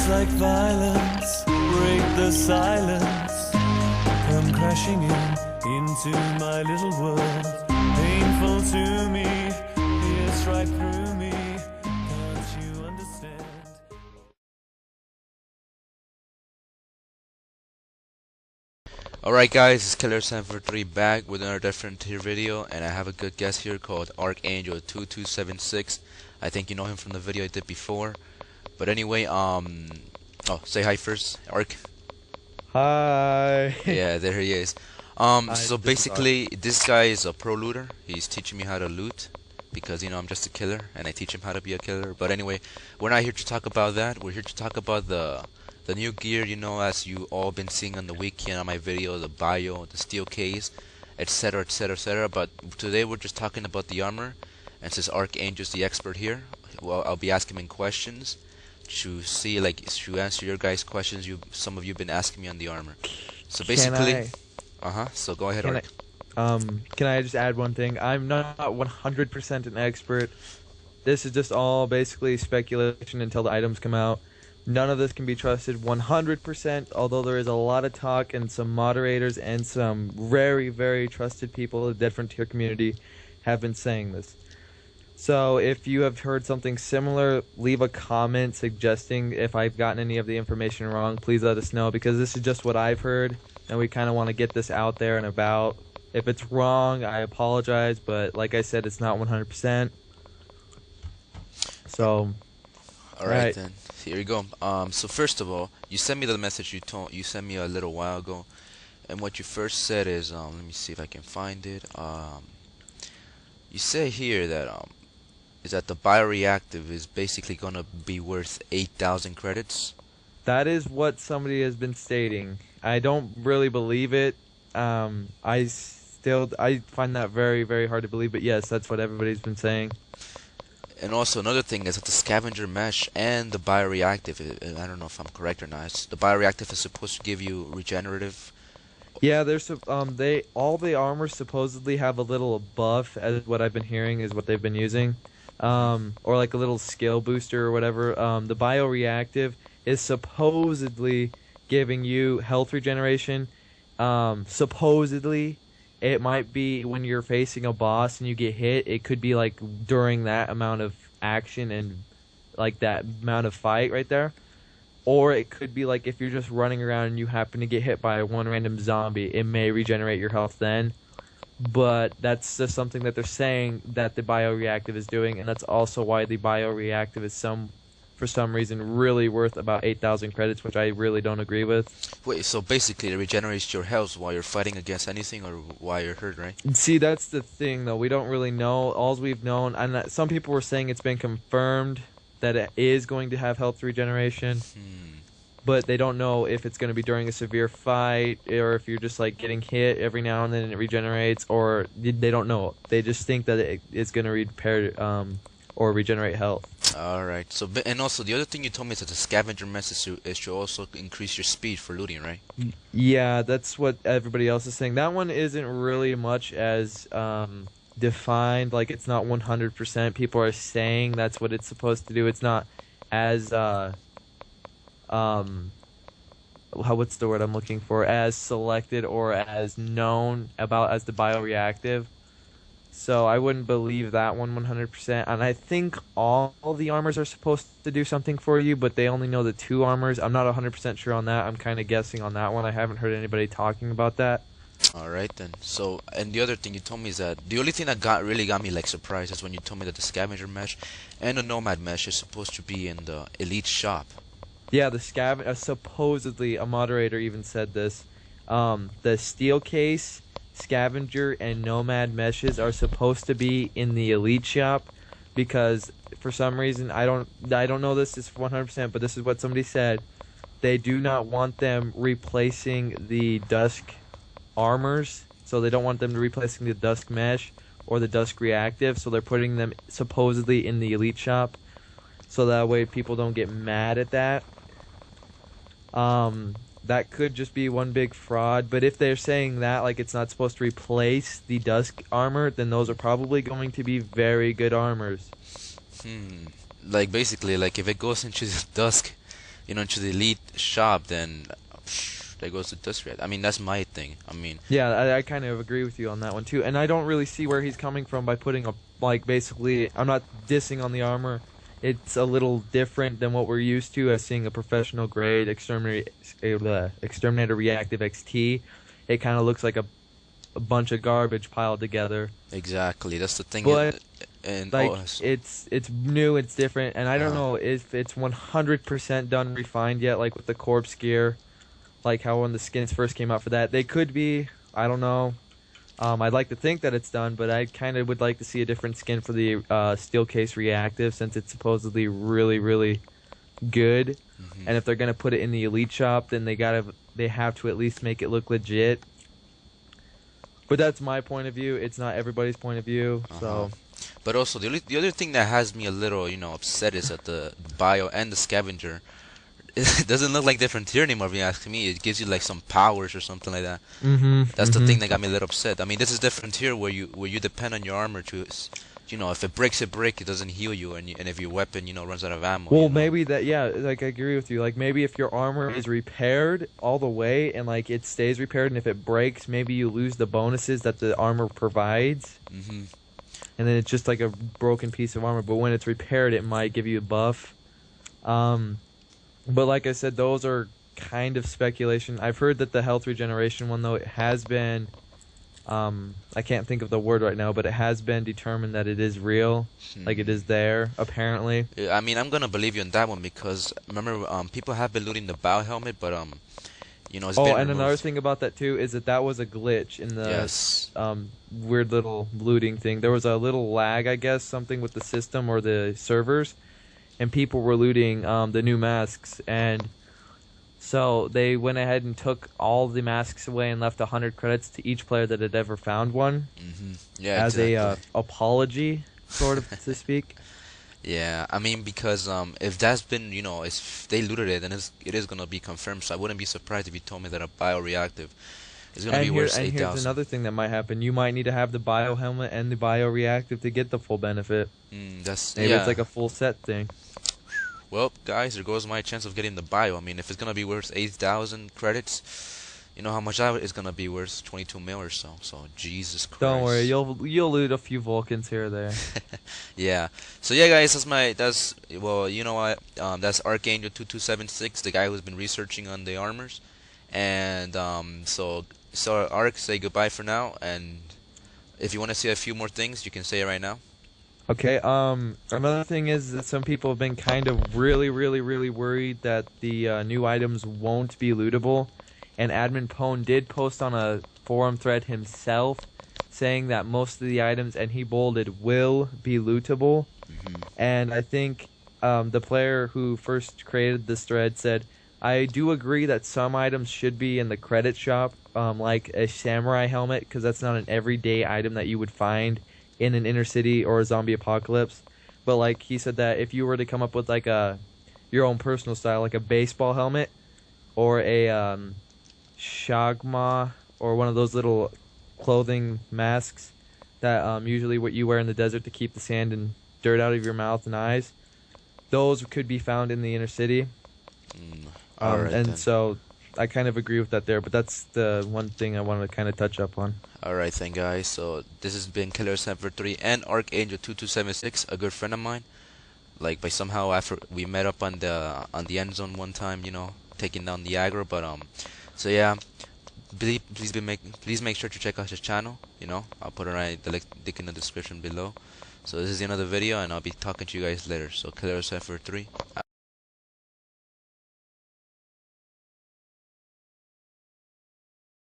Words like violence break the silence, come crashing into my little world. Painful to me, pierce right through me. Can't you understand? Alright guys, it's Killer743 back with another different tier video, and I have a good guest here called Archangel2276. I think you know him from the video I did before. But anyway, oh, say hi first, Ark. Hi. Yeah, there he is. So basically, this guy is a pro looter. He's teaching me how to loot because, you know, I'm just a killer and I teach him how to be a killer. But anyway, we're not here to talk about that. We're here to talk about the new gear, you know, as you all been seeing on the wiki and on my video, the bio, the steel case, etc, etc, etc. But today we're just talking about the armor, and since Archangel's the expert here, well, I'll be asking him questions to see, like, to answer your guys' questions some of you been asking me on the armor. So basically, so go ahead, Ark. Can I just add one thing? I'm not 100% an expert. This is just all basically speculation until the items come out. None of this can be trusted 100%, although there is a lot of talk and some moderators and some very, very trusted people in the different tier community have been saying this. So if you have heard something similar, leave a comment suggesting if I've gotten any of the information wrong. Please let us know, because this is just what I've heard, and we kind of want to get this out there and about. If it's wrong, I apologize, but like I said, it's not 100%. So, alright then. Here you go. So first of all, you sent me the message you sent me a little while ago, and what you first said is, let me see if I can find it. You say here that is that the bioreactive is basically gonna be worth 8,000 credits. That is what somebody has been stating. I don't really believe it. I find that very, very hard to believe. But yes, that's what everybody's been saying. And also another thing is that the scavenger mesh and the bioreactive, I don't know if I'm correct or not, the bioreactive is supposed to give you regenerative. Yeah, all the armors supposedly have a little buff, as what I've been hearing is what they've been using, or like a little skill booster or whatever. The bioreactive is supposedly giving you health regeneration. Supposedly. It might be when you're facing a boss and you get hit. It could be like during that amount of action and like that amount of fight right there. Or it could be like if you're just running around and you happen to get hit by one random zombie. It may regenerate your health then. But that's just something that they're saying that the bioreactive is doing. And that's also why the bioreactive is for some reason really worth about 8,000 credits, which I really don't agree with. Wait, so basically it regenerates your health while you're fighting against anything or while you're hurt, right? See, that's the thing, though. We don't really know. All we've known, and some people were saying it's been confirmed that it is going to have health regeneration, but they don't know if it's going to be during a severe fight or if you're just like getting hit every now and then and it regenerates, or they don't know. They just think that it's going to repair or regenerate health. Alright, so, and also the other thing you told me is that the scavenger mess is to also increase your speed for looting, right? Yeah, that's what everybody else is saying. That one isn't really much as defined, like it's not 100%. People are saying that's what it's supposed to do. It's not as, what's the word I'm looking for? As selected or as known about as the bioreactive. So I wouldn't believe that one 100%. And I think all the armors are supposed to do something for you, but they only know the 2 armors. I'm not 100% sure on that. I'm kind of guessing on that one. I haven't heard anybody talking about that. Alright then. So, and the other thing you told me is that the only thing that really got me like surprised is when you told me that the scavenger mesh and the nomad mesh is supposed to be in the elite shop. Yeah, the supposedly a moderator even said this. The steel case, scavenger, and nomad meshes are supposed to be in the elite shop because for some reason I don't know this is 100%, but this is what somebody said. They do not want them replacing the dusk armors, so they don't want them replacing the dusk mesh or the dusk reactive, so they're putting them supposedly in the elite shop so that way people don't get mad at that. That could just be one big fraud, but if they're saying that, like it's not supposed to replace the dusk armor, then those are probably going to be very good armors. Like basically, like if it goes into the dusk, into the elite shop, then there goes the dust red. I mean, that's my thing. I mean, Yeah, I kind of agree with you on that one too, and I don't really see where he's coming from by putting a like basically. I'm not dissing on the armor. It's a little different than what we're used to as seeing a professional grade exterminator reactive XT. It kind of looks like a bunch of garbage piled together. exactly. That's the thing. But and like so- it's new, it's different, and I don't Uh-huh. know if it's 100% done refined yet, like with the corpse gear, like how when the skins first came out for that. They could be. I don't know. I'd like to think that it's done, but I kind of would like to see a different skin for the steel case reactive since it's supposedly really, really good. Mhm. And if they're gonna put it in the elite shop, then they have to at least make it look legit. But that's my point of view. It's not everybody's point of view. Uh-huh. So But also the other thing that has me a little upset is that the bio and the scavenger, it doesn't look like the frontier anymore. If you ask me, it gives you like some powers or something like that. That's the thing that got me a little upset. I mean, this is the frontier where you depend on your armor to, if it breaks, it doesn't heal you, and if your weapon runs out of ammo. Well, maybe that, yeah, like I agree with you. Like maybe if your armor is repaired all the way and like it stays repaired, and if it breaks, maybe you lose the bonuses that the armor provides, Mhm. and then it's just like a broken piece of armor. But when it's repaired, it might give you a buff. But like I said, those are kind of speculation. I've heard that the health regeneration one, though, it has been, I can't think of the word right now, but it has been determined that it is real. Like it is there, apparently. I mean, I'm gonna believe you on that one because remember, people have been looting the bow helmet, but it's Oh, been and another removed. thing about that too is that was a glitch in the Yes. weird little looting thing. There was a little lag, I guess, something with the system or the servers, and people were looting the new masks, and so they went ahead and took all the masks away and left 100 credits to each player that had ever found one Yeah. as Exactly. a apology, sort of to speak. Yeah, I mean because if that's been if they looted it, then it is gonna be confirmed. So I wouldn't be surprised if you told me that a bioreactive is gonna be worth And 8,000. here's another thing that might happen. You might need to have the bio helmet and the bioreactive to get the full benefit. That's Maybe yeah. it's like a full set thing. Well, guys, there goes my chance of getting the bio. I mean, if it's gonna be worth 8,000 credits, you know how much that is gonna be worth? 22 mil or so. So Jesus Christ. Don't worry, you'll loot a few Vulcans here or there. Yeah. So yeah, guys, well, you know what? That's Archangel 2276, the guy who's been researching on the armors, and so Ark, say goodbye for now, and if you want to say a few more things, you can say it right now. Okay, another thing is that some people have been kind of really, really, really worried that the new items won't be lootable, and Admin Pone did post on a forum thread himself saying that most of the items, and he bolded, will be lootable. And I think the player who first created this thread said, I do agree that some items should be in the credit shop, like a samurai helmet, because that's not an everyday item that you would find in an inner city or a zombie apocalypse. But like he said that if you were to come up with like your own personal style, like a baseball helmet or a shagma or one of those little clothing masks that usually what you wear in the desert to keep the sand and dirt out of your mouth and eyes, those could be found in the inner city. Alright And then. so I kind of agree with that there, but that's the one thing I wanted to kind of touch up on. Alright then, guys. So this has been Killer 743 and Archangel 2276, a good friend of mine. Like by somehow after we met up on the end zone one time, taking down the aggro. But so yeah, please make sure to check out his channel. I'll put the link in the description below. So this is the end of the video, and I'll be talking to you guys later. So Killer 743 out.